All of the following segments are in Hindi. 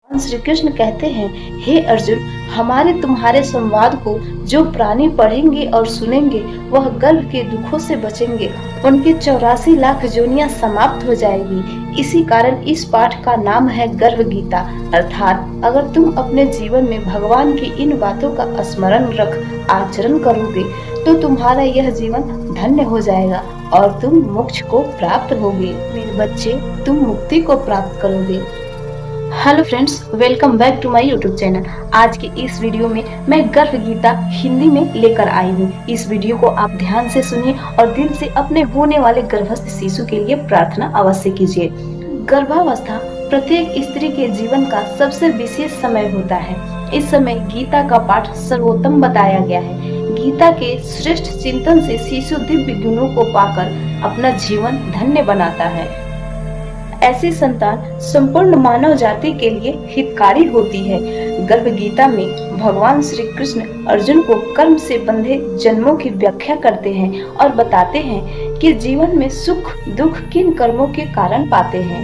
श्री कृष्ण कहते हैं, हे अर्जुन, हमारे तुम्हारे संवाद को जो प्राणी पढ़ेंगे और सुनेंगे वह गर्भ के दुखों से बचेंगे, उनकी 84 लाख जोनियां समाप्त हो जाएगी। इसी कारण इस पाठ का नाम है गर्भ गीता। अर्थात अगर तुम अपने जीवन में भगवान की इन बातों का स्मरण रख आचरण करोगे तो तुम्हारा यह जीवन धन्य हो जाएगा और तुम मोक्ष को प्राप्त होगे। मेरे बच्चे, तुम मुक्ति को प्राप्त करोगे। Hello friends, welcome back to my YouTube channel. आज की इस वीडियो में मैं गर्भ गीता हिंदी में लेकर आई हूँ। इस वीडियो को आप ध्यान से सुनिए और दिल से अपने होने वाले गर्भस्थ शिशु के लिए प्रार्थना अवश्य कीजिए। गर्भावस्था प्रत्येक स्त्री के जीवन का सबसे विशेष समय होता है। इस समय गीता का पाठ सर्वोत्तम बताया गया है। गीता के श्रेष्ठ चिंतन से शिशु दिव्य गुणों को पाकर अपना जीवन धन्य बनाता है। ऐसी संतान संपूर्ण मानव जाति के लिए हितकारी होती है। गर्भ गीता में भगवान श्री कृष्ण अर्जुन को कर्म से बंधे जन्मों की व्याख्या करते हैं और बताते हैं कि जीवन में सुख दुख किन कर्मों के कारण पाते हैं।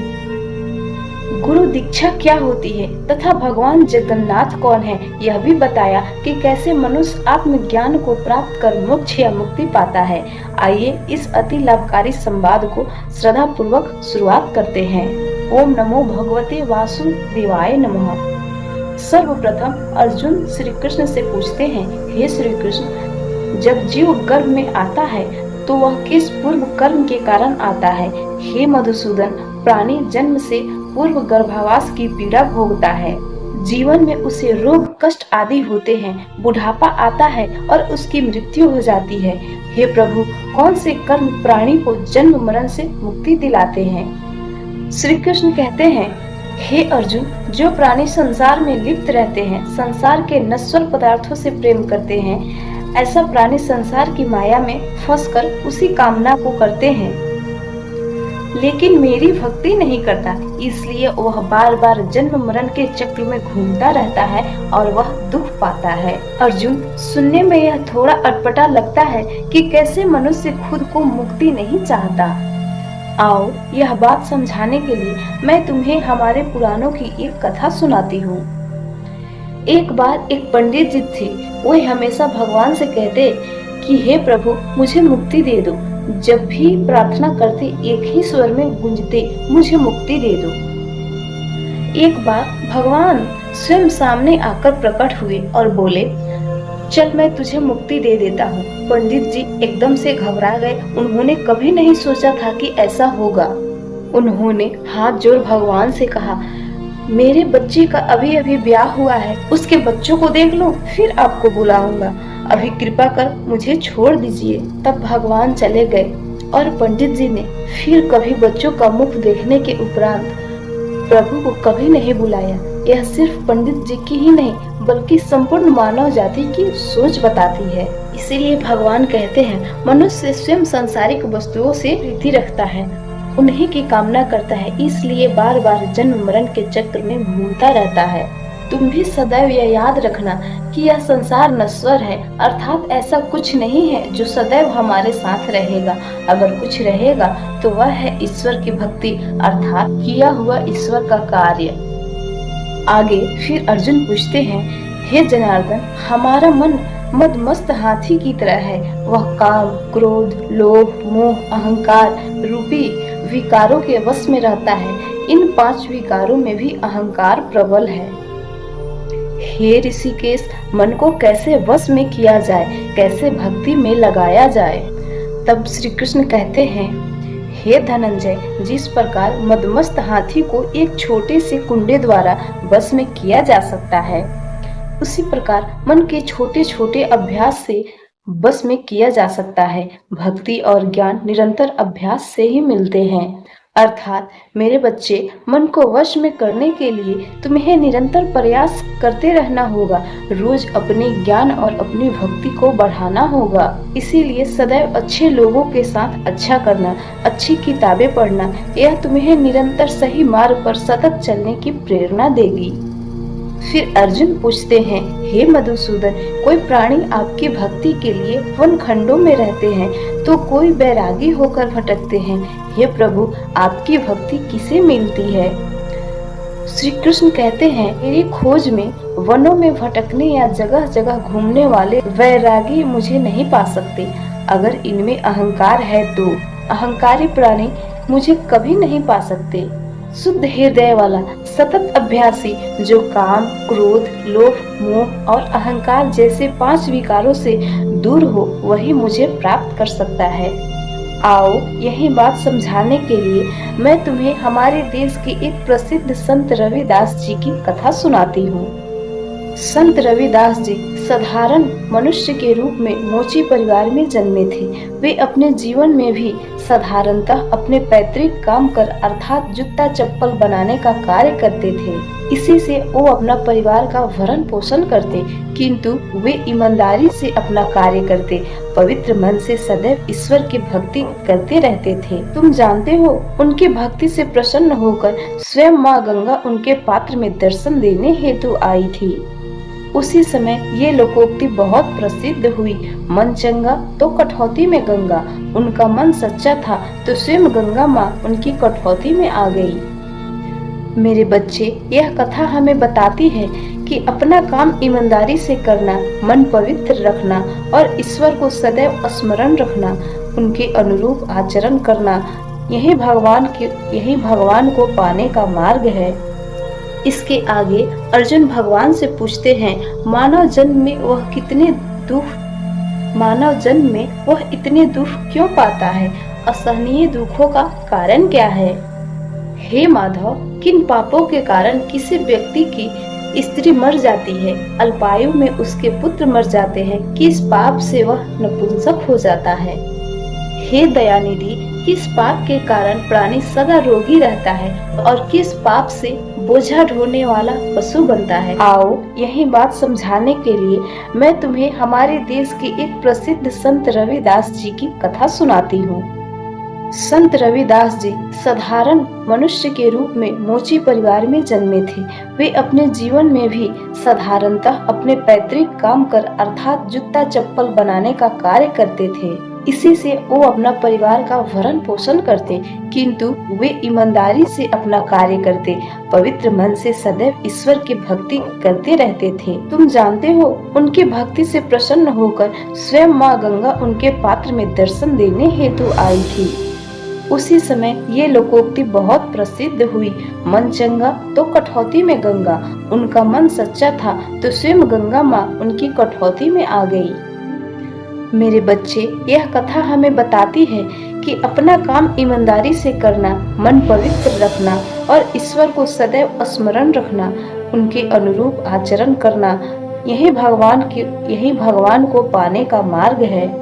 गुरु दीक्षा क्या होती है तथा भगवान जगन्नाथ कौन है, यह भी बताया कि कैसे मनुष्य आत्मज्ञान को प्राप्त कर मोक्ष या मुक्ति पाता है। आइए इस अति लाभकारी संवाद को श्रद्धा पूर्वक शुरुआत करते हैं। ओम नमो भगवते वासुदेवाय नमः। सर्वप्रथम अर्जुन श्री कृष्ण से पूछते हैं, हे श्री कृष्ण, जब जीव गर्भ में आता है तो वह किस पूर्व कर्म के कारण आता है? हे मधुसूदन, प्राणी जन्म से पूर्व गर्भावास की पीड़ा भोगता है। जीवन में उसे रोग कष्ट आदि होते हैं, बुढ़ापा आता है और उसकी मृत्यु हो जाती है। हे प्रभु, कौन से कर्म प्राणी को जन्म मरण से मुक्ति दिलाते हैं? श्री कृष्ण कहते हैं, हे अर्जुन, जो प्राणी संसार में लिप्त रहते हैं, संसार के नश्वर पदार्थों से प्रेम करते हैं, ऐसा प्राणी संसार की माया में फंसकर उसी कामना को करते हैं, लेकिन मेरी भक्ति नहीं करता, इसलिए वह बार बार जन्म मरण के चक्र में घूमता रहता है और वह दुख पाता है। अर्जुन, सुनने में यह थोड़ा अटपटा लगता है कि कैसे मनुष्य खुद को मुक्ति नहीं चाहता। आओ, यह बात समझाने के लिए मैं तुम्हें हमारे पुराणों की एक कथा सुनाती हूँ। एक बार एक पंडित जी थे। वे हमेशा भगवान से कहते कि हे प्रभु, मुझे मुक्ति दे दो। जब भी प्रार्थना करते एक ही स्वर में गूंजते, मुझे मुक्ति दे दो। एक बार भगवान स्वयं सामने आकर प्रकट हुए और बोले, चल मैं तुझे मुक्ति दे देता हूँ। पंडित जी एकदम से घबरा गए। उन्होंने कभी नहीं सोचा था कि ऐसा होगा। उन्होंने हाथ जोड़ भगवान से कहा, मेरे बच्चे का अभी अभी ब्याह हुआ है, उसके बच्चों को देख लो, फिर आपको बुलाऊंगा। अभी कृपा कर मुझे छोड़ दीजिए। तब भगवान चले गए और पंडित जी ने फिर कभी बच्चों का मुख देखने के उपरांत प्रभु को कभी नहीं बुलाया। यह सिर्फ पंडित जी की ही नहीं बल्कि संपूर्ण मानव जाति की सोच बताती है। इसीलिए भगवान कहते हैं, मनुष्य स्वयं सांसारिक वस्तुओं से प्रीति रखता है, उन्हीं की कामना करता है, इसलिए बार बार जन्म मरण के चक्र में घूमता रहता है। तुम भी सदैव यह याद रखना कि यह संसार नश्वर है, अर्थात ऐसा कुछ नहीं है जो सदैव हमारे साथ रहेगा। अगर कुछ रहेगा तो वह है ईश्वर की भक्ति, अर्थात किया हुआ ईश्वर का कार्य। आगे फिर अर्जुन पूछते हैं, हे जनार्दन, हमारा मन मदमस्त हाथी की तरह है। वह काम, क्रोध, लोभ, मोह, अहंकार रूपी विकारों के वश में रहता है। इन 5 विकारों में भी अहंकार प्रबल है। हे ऋषिकेश, मन को कैसे वश में किया जाए, कैसे भक्ति में लगाया जाए? तब श्री कृष्ण कहते हैं, हे धनंजय, जिस प्रकार मदमस्त हाथी को एक छोटे से कुंडे द्वारा वश में किया जा सकता है, उसी प्रकार मन के छोटे छोटे अभ्यास से वश में किया जा सकता है। भक्ति और ज्ञान निरंतर अभ्यास से ही मिलते हैं। अर्थात मेरे बच्चे, मन को वश में करने के लिए तुम्हें निरंतर प्रयास करते रहना होगा। रोज अपने ज्ञान और अपनी भक्ति को बढ़ाना होगा। इसीलिए सदैव अच्छे लोगों के साथ अच्छा करना, अच्छी किताबें पढ़ना, यह तुम्हें निरंतर सही मार्ग पर सतत चलने की प्रेरणा देगी। फिर अर्जुन पूछते हैं, हे मधुसूदन, कोई प्राणी आपकी भक्ति के लिए वन खंडों में रहते हैं तो कोई बैरागी होकर भटकते हैं। हे प्रभु, आपकी भक्ति किसे मिलती है? श्री कृष्ण कहते हैं, मेरी खोज में वनों में भटकने या जगह जगह घूमने वाले वैरागी मुझे नहीं पा सकते। अगर इनमें अहंकार है तो अहंकारी प्राणी मुझे कभी नहीं पा सकते। शुद्ध हृदय वाला सतत अभ्यासी जो काम, क्रोध, लोभ, मोह और अहंकार जैसे 5 विकारों से दूर हो, वही मुझे प्राप्त कर सकता है। आओ, यही बात समझाने के लिए मैं तुम्हें हमारे देश के एक प्रसिद्ध संत रविदास जी की कथा सुनाती हूँ। संत रविदास जी साधारण मनुष्य के रूप में मोची परिवार में जन्मे थे। वे अपने जीवन में भी साधारणतः अपने पैतृक काम कर अर्थात जूता चप्पल बनाने का कार्य करते थे। इसी से वो अपना परिवार का भरण पोषण करते, किंतु वे ईमानदारी से अपना कार्य करते, पवित्र मन से सदैव ईश्वर की भक्ति करते रहते थे। तुम जानते हो, उनकी भक्ति से प्रसन्न होकर स्वयं माँ गंगा उनके पात्र में दर्शन देने हेतु आई थी। उसी समय ये लोकोक्ति बहुत प्रसिद्ध हुई, मन चंगा तो कठौती में गंगा। उनका मन सच्चा था तो स्वयं गंगा माँ उनकी कठौती में आ गई। मेरे बच्चे, यह कथा हमें बताती है कि अपना काम ईमानदारी से करना, मन पवित्र रखना और ईश्वर को सदैव स्मरण रखना, उनके अनुरूप आचरण करना, यही भगवान को पाने का मार्ग है। इसके आगे अर्जुन भगवान से पूछते हैं, मानव जन्म में वह इतने दुख क्यों पाता है? असहनीय दुखों का कारण क्या है? हे माधव, किन पापों के कारण किसी व्यक्ति की स्त्री मर जाती है, अल्पायु में उसके पुत्र मर जाते हैं, किस पाप से वह नपुंसक हो जाता है? हे दयानिधि, किस पाप के कारण प्राणी सदा रोगी रहता है और किस पाप से बोझा ढोने वाला पशु बनता है? आओ, यही बात समझाने के लिए मैं तुम्हें हमारे देश के एक प्रसिद्ध संत रविदास जी की कथा सुनाती हूँ। संत रविदास जी साधारण मनुष्य के रूप में मोची परिवार में जन्मे थे। वे अपने जीवन में भी साधारणतः अपने पैतृक काम कर अर्थात जूता चप्पल बनाने का कार्य करते थे। इसी से वो अपना परिवार का भरण पोषण करते, किंतु वे ईमानदारी से अपना कार्य करते, पवित्र मन से सदैव ईश्वर की भक्ति करते रहते थे। तुम जानते हो, उनकी भक्ति से प्रसन्न होकर स्वयं माँ गंगा उनके पात्र में दर्शन देने हेतु आई थी। उसी समय ये लोकोक्ति बहुत प्रसिद्ध हुई, मन चंगा तो कठौती में गंगा। उनका मन सच्चा था तो स्वयं गंगा माँ उनकी कठौती में आ गई। मेरे बच्चे, यह कथा हमें बताती है कि अपना काम ईमानदारी से करना, मन पवित्र रखना और ईश्वर को सदैव स्मरण रखना, उनके अनुरूप आचरण करना, यही भगवान को पाने का मार्ग है।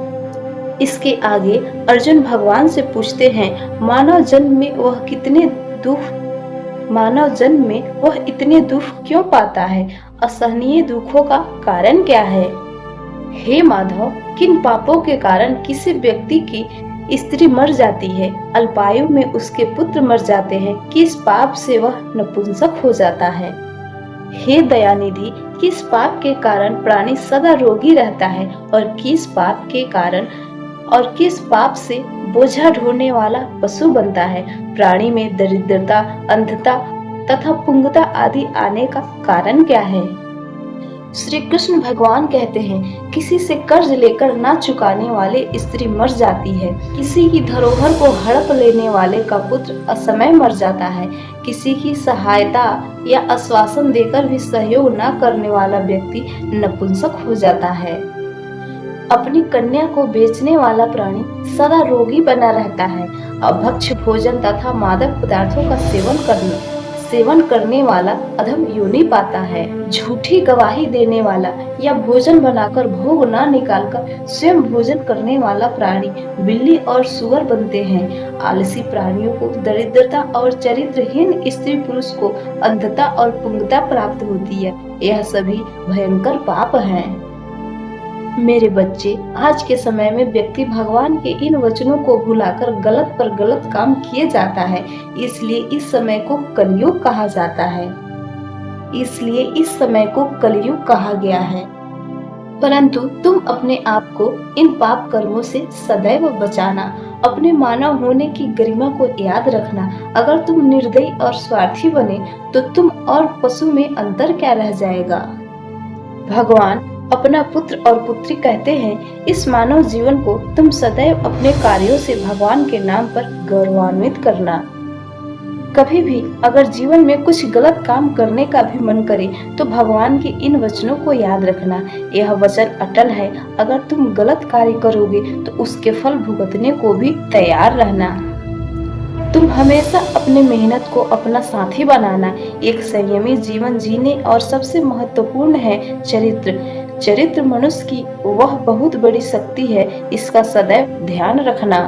इसके आगे अर्जुन भगवान से पूछते हैं, मानव जन्म में वह इतने दुख क्यों पाता है? असहनीय दुखों का कारण क्या है? हे माधव, किन पापों के कारण किसी व्यक्ति की स्त्री मर जाती है, अल्पायु में उसके पुत्र मर जाते हैं, किस पाप से वह नपुंसक हो जाता है? हे दयानिधि, किस पाप के कारण प्राणी सदा रोगी रहता है और किस पाप से बोझा ढोने वाला पशु बनता है? प्राणी में दरिद्रता, अंधता तथा पुंगता आदि आने का कारण क्या है? श्री कृष्ण भगवान कहते हैं, किसी से कर्ज लेकर ना चुकाने वाले स्त्री मर जाती है, किसी की धरोहर को हड़प लेने वाले का पुत्र असमय मर जाता है, किसी की सहायता या आश्वासन देकर भी सहयोग न करने वाला व्यक्ति नपुंसक हो जाता है। अपनी कन्या को बेचने वाला प्राणी सदा रोगी बना रहता है। अभक्ष्य भोजन तथा मादक पदार्थों का सेवन करने वाला अधम योनि पाता है। झूठी गवाही देने वाला या भोजन बनाकर भोग न निकालकर स्वयं भोजन करने वाला प्राणी बिल्ली और सुअर बनते हैं। आलसी प्राणियों को दरिद्रता और चरित्रहीन स्त्री पुरुष को अंधता और पुंगता प्राप्त होती है। यह सभी भयंकर पाप हैं। मेरे बच्चे, आज के समय में व्यक्ति भगवान के इन वचनों को भुलाकर गलत पर गलत काम किए जाता है, इसलिए इस समय को कलयुग कहा जाता है। इसलिए इस समय को कलयुग कहा गया है। परंतु तुम अपने आप को इन पाप कर्मों से सदैव बचाना अपने मानव होने की गरिमा को याद रखना। अगर तुम निर्दयी और स्वार्थी बने तो तुम और पशु में अंतर क्या रह जाएगा। भगवान अपना पुत्र और पुत्री कहते हैं, इस मानव जीवन को तुम सदैव अपने कार्यों से भगवान के नाम पर गौरवान्वित करना। कभी भी अगर जीवन में कुछ गलत काम करने का भी मन करे तो भगवान के इन वचनों को याद रखना। यह वचन अटल है, अगर तुम गलत कार्य करोगे तो उसके फल भुगतने को भी तैयार रहना। तुम हमेशा अपने मेहनत को अपना साथी बनाना। एक संयमी जीवन जीने और सबसे महत्वपूर्ण है चरित्र मनुष्य की वह बहुत बड़ी शक्ति है, इसका सदैव ध्यान रखना।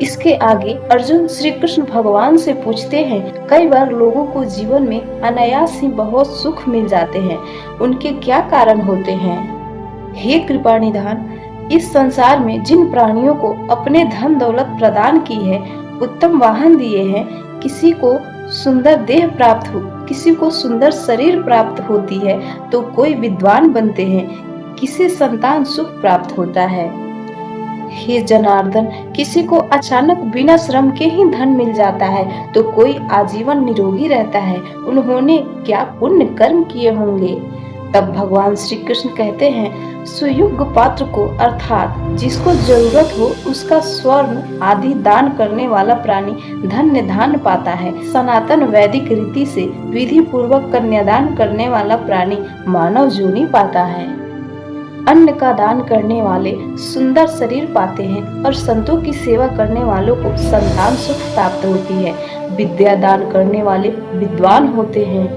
इसके आगे अर्जुन श्री कृष्ण भगवान से पूछते हैं, कई बार लोगों को जीवन में अनायास ही बहुत सुख मिल जाते हैं, उनके क्या कारण होते हैं। हे कृपा निधान, इस संसार में जिन प्राणियों को अपने धन दौलत प्रदान की है, उत्तम वाहन दिए हैं, किसी को सुंदर देह प्राप्त हो, किसी को सुंदर शरीर प्राप्त होती है तो कोई विद्वान बनते हैं, किसी संतान सुख प्राप्त होता है। हे जनार्दन, किसी को अचानक बिना श्रम के ही धन मिल जाता है तो कोई आजीवन निरोगी रहता है, उन्होंने क्या पुण्य कर्म किए होंगे। तब भगवान श्री कृष्ण कहते हैं, सुयोग्य पात्र को अर्थात जिसको जरूरत हो उसका स्वर्ण आदि दान करने वाला प्राणी धन्य धान पाता है। सनातन वैदिक रीति से विधि पूर्वक कन्यादान करने वाला प्राणी मानव योनि पाता है। अन्न का दान करने वाले सुंदर शरीर पाते हैं और संतों की सेवा करने वालों को संतान सुख प्राप्त होती है। विद्या दान करने वाले विद्वान होते हैं।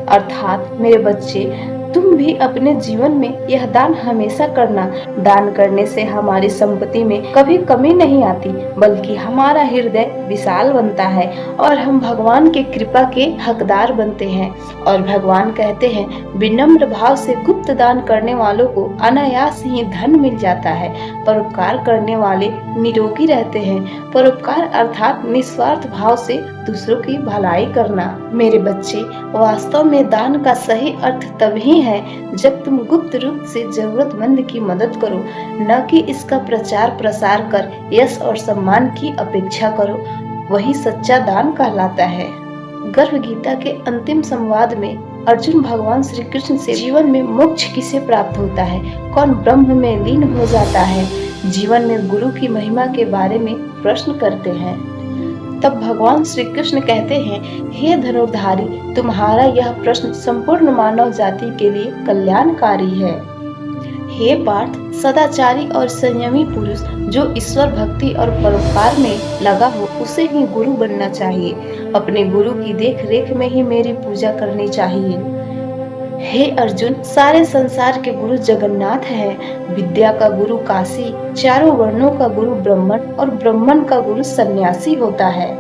अर्थात मेरे बच्चे, तुम भी अपने जीवन में यह दान हमेशा करना। दान करने से हमारी संपत्ति में कभी कमी नहीं आती, बल्कि हमारा हृदय विशाल बनता है और हम भगवान के कृपा के हकदार बनते हैं। और भगवान कहते हैं, विनम्र भाव से गुप्त दान करने वालों को अनायास ही धन मिल जाता है। परोपकार करने वाले निरोगी रहते हैं। परोपकार अर्थात निस्वार्थ भाव से दूसरों की भलाई करना। मेरे बच्चे, वास्तव में दान का सही अर्थ तभी है जब तुम गुप्त रूप से जरूरतमंद की मदद करो, न कि इसका प्रचार प्रसार कर यश और सम्मान की अपेक्षा करो। वही सच्चा दान कहलाता है। गर्भ गीता के अंतिम संवाद में अर्जुन भगवान श्री कृष्ण से जीवन में मोक्ष किसे प्राप्त होता है, कौन ब्रह्म में लीन हो जाता है, जीवन में गुरु की महिमा के बारे में प्रश्न करते हैं। तब भगवान श्री कृष्ण कहते हैं, हे धनुर्धारी, तुम्हारा यह प्रश्न संपूर्ण मानव जाति के लिए कल्याणकारी है। हे पार्थ, सदाचारी और संयमी पुरुष जो ईश्वर भक्ति और परोपकार में लगा हो उसे ही गुरु बनना चाहिए। अपने गुरु की देख रेख में ही मेरी पूजा करनी चाहिए। हे अर्जुन, सारे संसार के गुरु जगन्नाथ है। विद्या का गुरु काशी, चारों वर्णों का गुरु ब्राह्मण और ब्राह्मण का गुरु सन्यासी होता है।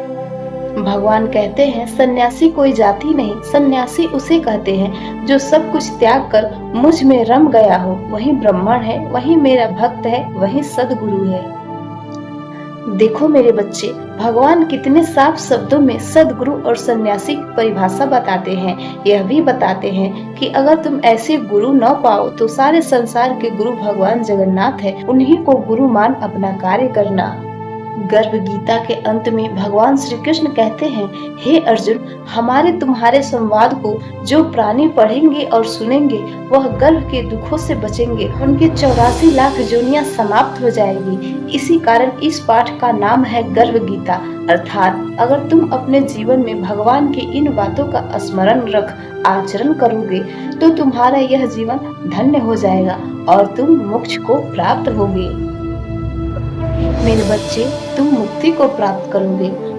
भगवान कहते हैं, सन्यासी कोई जाति नहीं, सन्यासी उसे कहते हैं जो सब कुछ त्याग कर मुझ में रम गया हो। वही ब्राह्मण है, वही मेरा भक्त है, वही सदगुरु है। देखो मेरे बच्चे, भगवान कितने साफ शब्दों में सदगुरु और सन्यासी की परिभाषा बताते हैं। यह भी बताते हैं कि अगर तुम ऐसे गुरु न पाओ तो सारे संसार के गुरु भगवान जगन्नाथ है, उन्हीं को गुरु मान अपना कार्य करना। गर्भ गीता के अंत में भगवान श्री कृष्ण कहते हैं, हे अर्जुन, हमारे तुम्हारे संवाद को जो प्राणी पढ़ेंगे और सुनेंगे वह गर्भ के दुखों से बचेंगे, उनके 84 लाख योनियां समाप्त हो जाएगी। इसी कारण इस पाठ का नाम है गर्भ गीता। अर्थात अगर तुम अपने जीवन में भगवान की इन बातों का स्मरण रख आचरण करोगे तो तुम्हारा यह जीवन धन्य हो जाएगा और तुम मोक्ष को प्राप्त होगे। मेरे बच्चे, तुम मुक्ति को प्राप्त करोगे।